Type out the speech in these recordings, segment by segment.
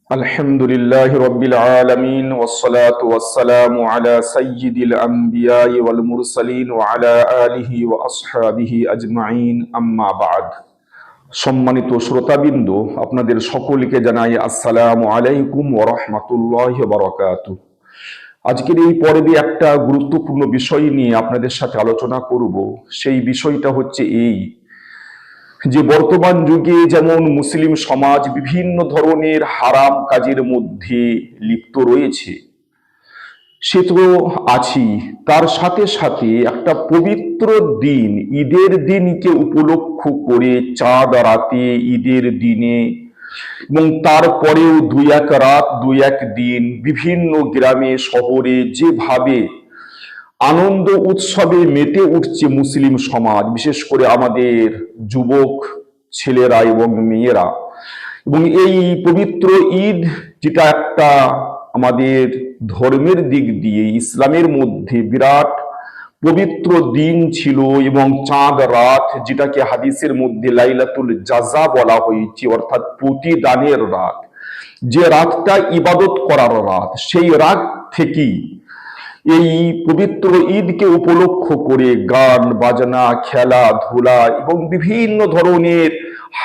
الحمد لله رب العالمين والصلاة والسلام على سيد الأنبياء والمرسلين وعلى آله وأصحابه أجمعين أما بعد। সম্মানিত শ্রোতাবৃন্দ, আপনাদের সকলকে জানাই আসসালামু আলাইকুম ওয়া রাহমাতুল্লাহি ওয়া বারাকাতুহু। আজকের এই পর্বে একটা গুরুত্বপূর্ণ বিষয় নিয়ে আপনাদের সাথে আলোচনা করব। সেই বিষয়টা হচ্ছে এই যে বর্তমান যুগে যেমন মুসলিম সমাজ বিভিন্ন ধরনের হারাম কাজের মধ্যে লিপ্ত রয়েছে, সে তো আছি, তার সাথে সাথে একটা পবিত্র দিন ঈদের দিনকে উপলক্ষ করে চাঁদ রাতে ঈদের দিনে এবং তারপরেও দুই এক রাত দুই এক দিন বিভিন্ন গ্রামে শহরে যেভাবে আনন্দ উৎসবে মেতে উঠছে মুসলিম সমাজ, বিশেষ করে আমাদের যুবক ছেলেরা এবং মেয়েরা। এবং এই পবিত্র ঈদ, যেটা একটা আমাদের ধর্মের দিক দিয়ে ইসলামের মধ্যে বিরাট পবিত্র দিন ছিল, এবং চাঁদ রাত, যেটাকে হাদিসের মধ্যে লাইলাতুল জাজা বলা হয়েছে, অর্থাৎ প্রতিদানের রাত, যে রাতটা ইবাদত করার রাত, সেই রাত থেকেই এই পবিত্র ঈদকে উপলক্ষ করে গান বাজনা, খেলাধুলা এবং বিভিন্ন ধরনের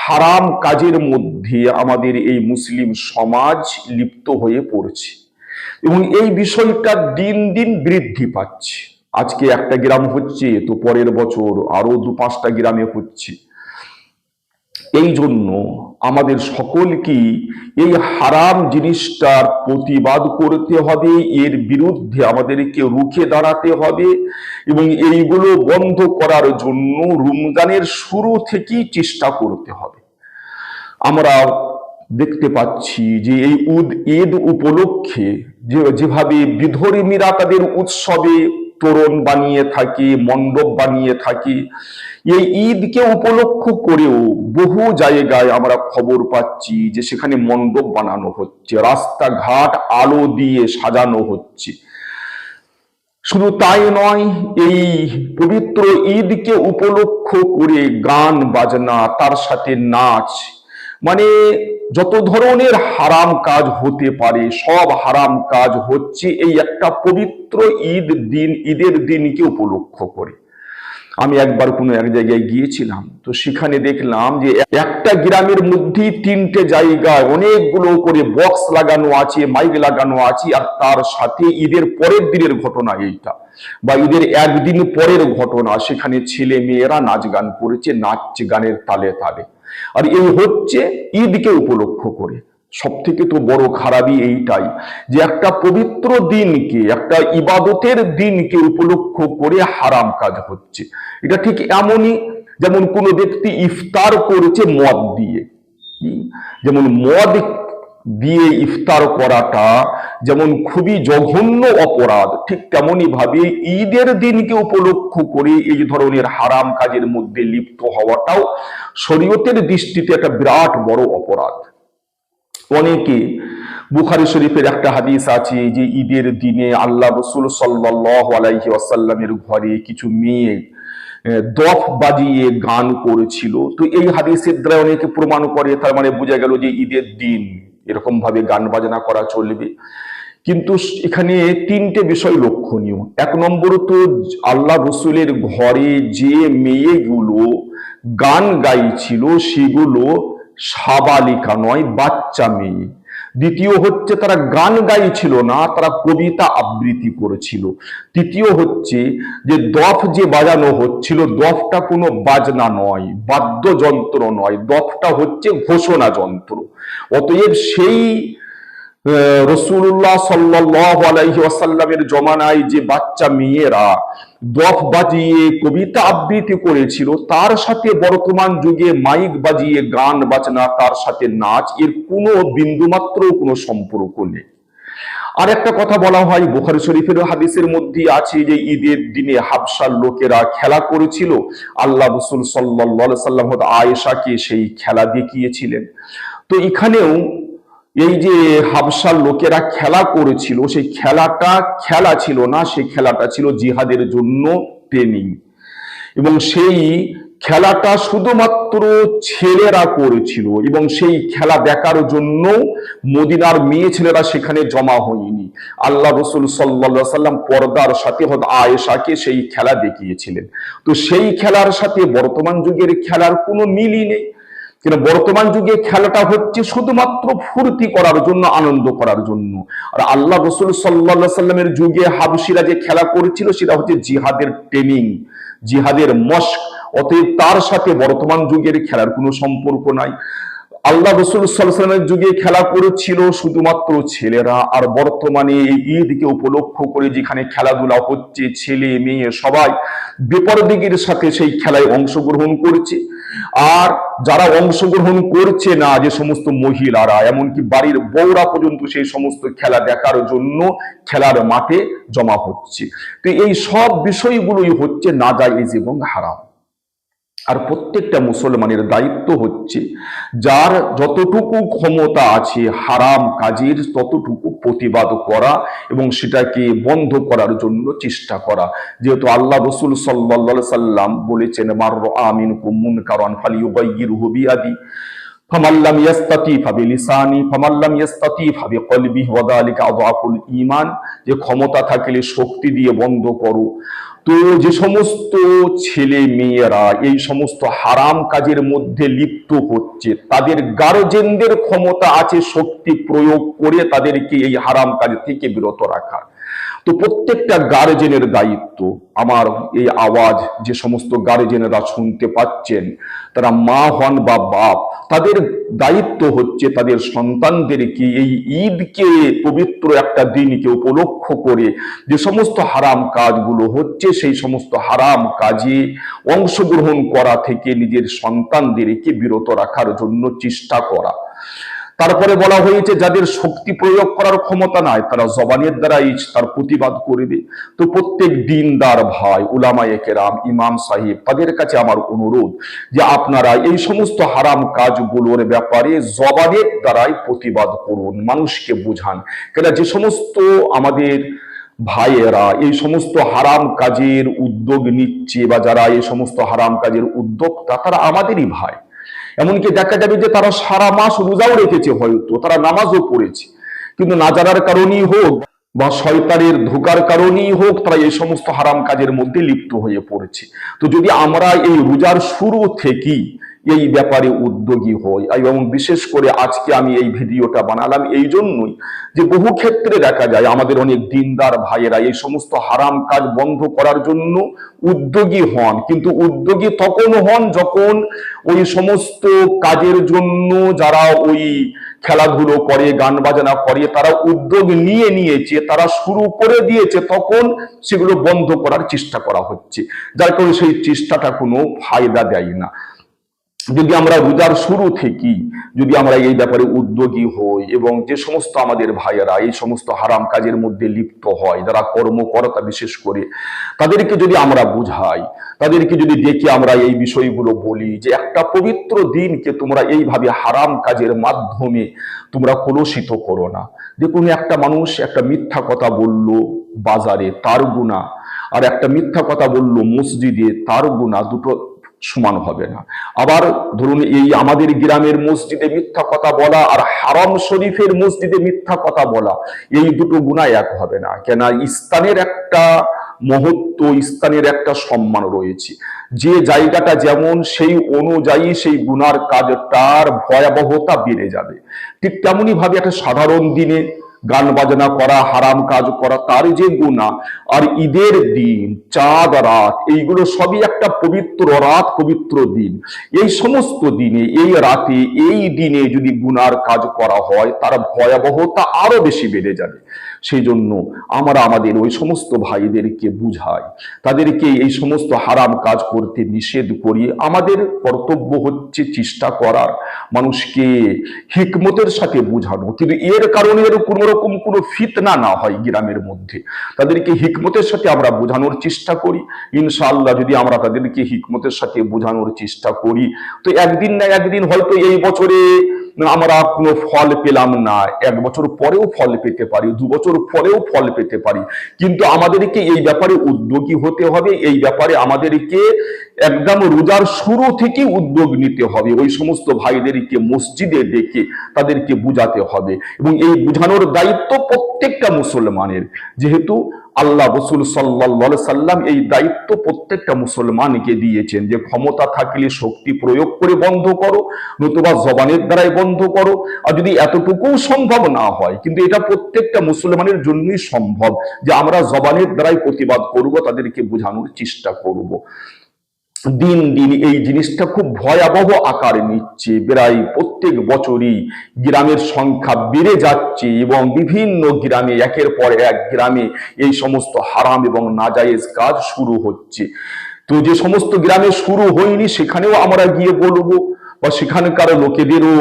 হারাম কাজের মধ্যে আমাদের এই মুসলিম সমাজ লিপ্ত হয়ে পড়ছে, এবং এই বিষয়টা দিন দিন বৃদ্ধি পাচ্ছে। আজকে একটা গ্রাম হচ্ছে, তো পরের বছর আরো 2-5টা গ্রামে হচ্ছে। এই জন্য আমাদের সকলকে এই হারাম জিনিসটার প্রতিবাদ করতে হবে, এর বিরুদ্ধে আমাদেরকে রুখে দাঁড়াতে হবে, এবং এইগুলো বন্ধ করার জন্য রমজানের শুরু থেকেই চেষ্টা করতে হবে। আমরা দেখতে পাচ্ছি যে এই ঈদ উপলক্ষে যেভাবে বিধর্মীরা তাদের উৎসবে তোরণ বানিয়ে থাকে, মণ্ডপ বানিয়ে থাকে, এই ঈদকে উপলক্ষ করেও বহু জায়গায় আমরা খবর পাচ্ছি যে সেখানে মণ্ডপ বানানো হচ্ছে, রাস্তাঘাট আলো দিয়ে সাজানো হচ্ছে। শুধু তাই নয়, এই পবিত্র ঈদকে উপলক্ষ করে গান বাজনা, তার সাথে নাচ, মানে যত ধরনের হারাম কাজ হতে পারে সব হারাম কাজ হচ্ছে এই একটা পবিত্র ঈদের দিনকে উপলক্ষ করে। আমি একবার কোনো এক জায়গায় গিয়েছিলাম, তো সেখানে দেখলাম যে একটা গ্রামের মধ্যেই 3টে জায়গায় অনেকগুলো করে বক্স লাগানো আছে, মাইক লাগানো আছে, আর তার সাথে ঈদের পরের দিনের ঘটনা এইটা, বা ঈদের একদিন পরের ঘটনা, সেখানে ছেলে মেয়েরা নাচ গান করেছে, নাচছে গানের তালে তালে, আর এই হচ্ছে ঈদকে উপলক্ষ করে। সব থেকে তো বড় খারাপই এইটাই যে একটা পবিত্র দিনকে, একটা ইবাদতের দিনকে উপলক্ষ করে হারাম কাজ হচ্ছে। এটা ঠিক এমনই যেমন কোনো ব্যক্তি ইফতার করেছে মদ দিয়ে, যেমন মদ দিয়ে ইফতার করাটা যেমন খুবই জঘন্য অপরাধ, ঠিক তেমনি ভাবে ঈদের দিনকে উপলক্ষ করে এই ধরনের হারাম কাজের মধ্যে লিপ্ত হওয়াটাও শরীয়তের দৃষ্টিতে একটা বিরাট বড় অপরাধ। অনেকে, বুখারী শরীফের একটা হাদিস আছে যে ঈদের দিনে আল্লাহ রাসূল সাল্লাল্লাহু আলাইহি ওয়াসাল্লামের ঘরে কিছু মেয়ে দফ বাজিয়ে গান করেছিল। তো এই হাদিসের দ্বারা অনেকে প্রমাণ করে, তার মানে বোঝা গেল যে ঈদের দিন এরকম ভাবে গান বাজনা করা চলবে। কিন্তু এখানে 3টে বিষয় লক্ষণীয়। 1 নম্বর, তো আল্লাহ রসুলের ঘরে যে মেয়েগুলো গান গাইছিল সেগুলো সাবালিকা নয়, বাচ্চা মেয়ে। দ্বিতীয় হচ্ছে, তারা গান গাইছিল না, তারা কবিতা আবৃত্তি করেছিল। তৃতীয় হচ্ছে যে দফ যে বাজানো হচ্ছিল, দফটা কোনো বাজনা নয়, বাদ্যযন্ত্র নয়, দফটা হচ্ছে ঘোষণা যন্ত্র। অতএব সেই রাসূলুল্লাহ সাল্লাল্লাহু আলাইহি ওয়াসাল্লামের জমানায় যে বাচ্চা মেয়েরা দফ বাজিয়ে কবিতা আবৃত্তি করেছিল, তার সাথে বর্তমান যুগে মাইক বাজিয়ে গান বাজনা, তার সাথে নাচ, এর কোনো বিন্দুমাত্র কোনো সম্পর্ক নেই। আর একটা কথা বলা হয়, বুখারী শরীফের হাদিসের মধ্যে আছে যে ঈদের দিনে হাবশার লোকেরা খেলা করেছিল, আল্লাহ রাসূল সাল্লাল্লাহু আলাইহি ওয়াসাল্লাম আয়েশাকে সেই খেলা দেখিয়েছিলেন। তো এখানেও এই যে হাবশার লোকেরা খেলা করেছিল, সেই খেলাটা খেলা ছিল না, সেই খেলাটা ছিল জিহাদের জন্য ট্রেনিং। এবং সেই খেলাটা শুধুমাত্র ছেলেরা করেছিল এবং সেই খেলা দেখার জন্য মদিনার মেয়ে ছেলেরা সেখানে জমা হয়নি। আল্লাহ রসুল সাল্লাল্লাহু আলাইহি সাল্লাম পর্দার সাথে আয়েশাকে সেই খেলা দেখিয়েছিলেন। তো সেই খেলার সাথে বর্তমান যুগের খেলার কোনো মিলই নেই। কিন্তু বর্তমান যুগে খেলাটা হচ্ছে শুধুমাত্র ফুর্তি করার জন্য, আনন্দ করার জন্য। আর আল্লাহ রসুল সাল্লাল্লাহু আলাইহি সাল্লামের যুগে হাবশিরা যে খেলা করেছিল সেটা হচ্ছে জিহাদের ট্রেনিং, জিহাদের মশক। অতএব তার সাথে বর্তমান যুগের খেলার কোনো সম্পর্ক নাই। আল্লাহ রসুল সাল্লাল্লাহু আলাইহি ওয়াসাল্লামের যুগে খেলা করেছিল শুধুমাত্র ছেলেরা, আর বর্তমানে এই ঈদকে উপলক্ষ করে যেখানে খেলাধুলা হচ্ছে, ছেলে মেয়ে সবাই বেপরদিগির সাথে সেই খেলায় অংশগ্রহণ করছে। আর যারা অংশগ্রহণ করছে না, যে সমস্ত মহিলারা, এমনকি বাড়ির বউরা পর্যন্ত সেই সমস্ত খেলা দেখার জন্য খেলার মাঠে জমা হচ্ছে। তো এই সব বিষয়গুলোই হচ্ছে নাজায়েজ এবং হারাম। আর প্রত্যেকটা মুসলমানের দায়িত্ব হচ্ছে যার যতটুকু ক্ষমতা আছে হারাম কাজের ততটুকু প্রতিবাদ করা এবং সেটাকে বন্ধ করার জন্য চেষ্টা করা। যেহেতু আল্লাহ রাসূল সাল্লাল্লাহু আলাইহি সাল্লাম বলেছেন, মান রাআ মিনকুম মুনকারান ফালিয়ুগাইয়িরহু বিয়াদি ফামান লাম ইয়াস্তাতি ফাবিলিসানি ফামান লাম ইয়াস্তাতি ফাবিকলবিহি ওয়া যালিকা আযআফুল ঈমান। যে ক্ষমতা থাকলে শক্তি দিয়ে বন্ধ করো। তো যে সমস্ত ছেলে মেয়েরা এই সমস্ত হারাম কাজের মধ্যে লিপ্ত হচ্ছে, তাদের গার্জেনদের ক্ষমতা আছে শক্তি প্রয়োগ করে তাদেরকে এই হারাম কাজ থেকে বিরত রাখার। তো প্রত্যেকটা গার্জেনের দায়িত্ব, আমার এই আওয়াজ যে সমস্ত গার্জেনেরা শুনতে পাচ্ছেন, তারা মা হন বা বাপ, তাদের দায়িত্ব হচ্ছে তাদের সন্তানদেরকে এই ঈদকে, পবিত্র একটা দিনকে উপলক্ষ করে যে সমস্ত হারাম কাজগুলো হচ্ছে সেই সমস্ত হারাম কাজে অংশগ্রহণ করা থেকে নিজের সন্তানদেরকে বিরত রাখার জন্য চেষ্টা করা। তারপরে বলা হয়েছে যাদের শক্তি প্রয়োগ করার ক্ষমতা নাই তারা জবানের দ্বারাই তার প্রতিবাদ করবে। তো প্রত্যেক দিনদার ভাই, উলামায়ে কেরাম, ইমাম সাহেব, তাদের কাছে আমার অনুরোধ যে আপনারা এই সমস্ত হারাম কাজগুলোর ব্যাপারে জবানের দ্বারাই প্রতিবাদ করুন, মানুষকে বুঝান। কেন যে সমস্ত আমাদের ভাইয়েরা এই সমস্ত হারাম কাজের উদ্যোগ নিচ্ছে বা যারা এই সমস্ত হারাম কাজের উদ্যোক্তা, তারা আমাদেরই ভাই। এমনকি দেখা যাবে যে তারা সারা মাস রোজাও রেখেছে, হয়তো তারা নামাজও পড়েছে, কিন্তু না জানার কারণেই হোক বা শয়তানের ধোঁকার কারণেই হোক তারা এই সমস্ত হারাম কাজের মধ্যে লিপ্ত হয়ে পড়েছে। তো যদি আমরা এই রোজার শুরু থেকেই এই ব্যাপারে উদ্যোগী হই, এবং বিশেষ করে আজকে আমি এই ভিডিওটা বানালাম এই জন্যই যে বহু ক্ষেত্রে দেখা যায় আমাদের অনেক দিনদার ভাইয়েরা এই সমস্ত হারাম কাজ বন্ধ করার জন্য উদ্যোগী হন, কিন্তু উদ্যোগী তখন হন যখন ওই সমস্ত কাজের জন্য যারা ওই খেলাধুলো করে, গান বাজনা করে, তারা উদ্যোগ নিয়েছে, তারা শুরু করে দিয়েছে, তখন সেগুলো বন্ধ করার চেষ্টা করা হচ্ছে, যার কারণে সেই চেষ্টাটা কোনো ফায়দা দেয় না। যদি আমরা রোজার শুরু থেকেই যদি আমরা এই ব্যাপারে উদ্যোগী হই এবং যে সমস্ত আমাদের ভাইয়েরা এই সমস্ত হারাম কাজের মধ্যে লিপ্ত হয়, যারা কর্মকর্তা বিশেষ করে, তাদেরকে যদি আমরা বুঝাই, তাদেরকে যদি দেখে আমরা এই বিষয়গুলো বলি যে একটা পবিত্র দিনকে তোমরা এইভাবে হারাম কাজের মাধ্যমে তোমরা কলুষিত করো না। দেখুন, একটা মানুষ একটা মিথ্যা কথা বলল বাজারে, তার গুনাহ, আর একটা মিথ্যা কথা বলল মসজিদে, তার গুনাহ, দুটো সমান হবে না। আবার ধরুন এই আমাদের গ্রামের মসজিদে মিথ্যা কথা বলা আর হারাম শরীফের মসজিদে মিথ্যা কথা বলা, এই দুটো গুনাহ এক হবে না। কেন, স্থানের একটা মহত্ব, স্থানের একটা সম্মান রয়েছে। যে জায়গাটা যেমন সেই অনুযায়ী সেই গুনার কাজটার ভয়াবহতা বেড়ে যাবে। ঠিক তেমনি ভাবে একটা সাধারণ দিনে গান বাজনা করা, হারাম কাজ করা, তার যে গুনাহ, আর ঈদের দিন, চাঁদ রাত, এইগুলো সবই একটা পবিত্র রাত, পবিত্র দিন। এই সমস্ত দিনে, এই রাতে, এই দিনে যদি গুনার কাজ করা হয় তার ভয়াবহতা আরো বেশি বেড়ে যাবে। সেই জন্য আমরা আমাদের ওই সমস্ত ভাইদেরকে বুঝাই, তাদেরকে এই সমস্ত হারাম কাজ করতে নিষেধ করি। আমাদের কর্তব্য হচ্ছে চেষ্টা করার, মানুষকে হিকমতের সাথে বুঝানো, কিন্তু এর কারণে কোন রকম কোনো ফিতনা না হয় গ্রামের মধ্যে। তাদেরকে হিকমতের সাথে আমরা বোঝানোর চেষ্টা করি। ইনশাআল্লাহ যদি আমরা তাদেরকে হিকমতের সাথে বোঝানোর চেষ্টা করি, তো একদিন না একদিন হয়তো এই বছরে আমরা কোনো ফল পেলাম না, 1 বছর পরেও ফল পেতে পারি, 2 বছর পরেও ফল পেতে পারি, কিন্তু আমাদেরকে এই ব্যাপারে উদ্যোগী হতে হবে। এই ব্যাপারে আমাদেরকে একদম রোজার শুরু থেকে উদ্যোগ নিতে হবে। ওই সমস্ত ভাইদেরকে মসজিদে ডেকে তাদেরকে বুঝাতে হবে, এবং এই বুঝানোর দায়িত্ব প্রত্যেকটা মুসলমানের। যেহেতু আল্লাহ রসুল সাল্লাল্লাহু সাল্লাম এই দায়িত্ব প্রত্যেকটা মুসলমানকে দিয়েছেন যে ক্ষমতা থাকলে শক্তি প্রয়োগ করে বন্ধ করো, নতুবা জবানের দ্বারাই বন্ধ করো। আর যদি এতটুকুও সম্ভব না হয়, কিন্তু এটা প্রত্যেকটা মুসলমানের জন্যই সম্ভব যে আমরা জবানের দ্বারাই প্রতিবাদ করব, তাদেরকে বোঝানোর চেষ্টা করব। দিন দিন এই জিনিসটা খুব ভয়াবহ আকার নিচ্ছে। প্রায় প্রত্যেক বছরই গ্রামের সংখ্যা বেড়ে যাচ্ছে, এবং বিভিন্ন গ্রামে একের পর এক গ্রামে এই সমস্ত হারাম এবং নাজায়েজ কাজ শুরু হচ্ছে। তো যে সমস্ত গ্রামে শুরু হয়নি সেখানেও আমরা গিয়ে বলবো, বা সেখানকার লোকেদেরও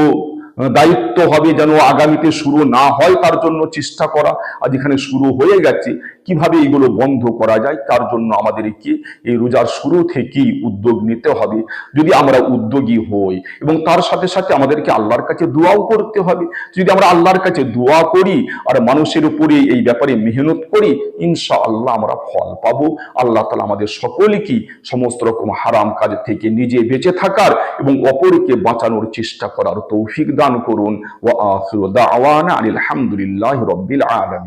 দায়িত্ব হবে যেন আগামীতে শুরু না হয় তার জন্য চেষ্টা করা। আর যেখানে শুরু হয়ে গেছে কিভাবে এগুলো বন্ধ করা যায় তার জন্য আমাদেরকে এই রোজার শুরু থেকেই উদ্যোগ নিতে হবে। যদি আমরা উদ্যোগী হই, এবং তার সাথে সাথে আমাদেরকে আল্লাহর কাছে দোয়াও করতে হবে। যদি আমরা আল্লাহর কাছে দোয়া করি আর মানুষের উপরে এই ব্যাপারে মেহনত করি, ইনশাআল্লাহ আমরা ফল পাবো। আল্লাহ তাআলা আমাদের সকলকেই সমস্ত রকম হারাম কাজ থেকে নিজে বেঁচে থাকার এবং অপরকে বাঁচানোর চেষ্টা করার তৌফিক দান করুন। ওয়া আখিরু দাওয়ানা আলহামদুলিল্লাহি রাব্বিল আলামিন।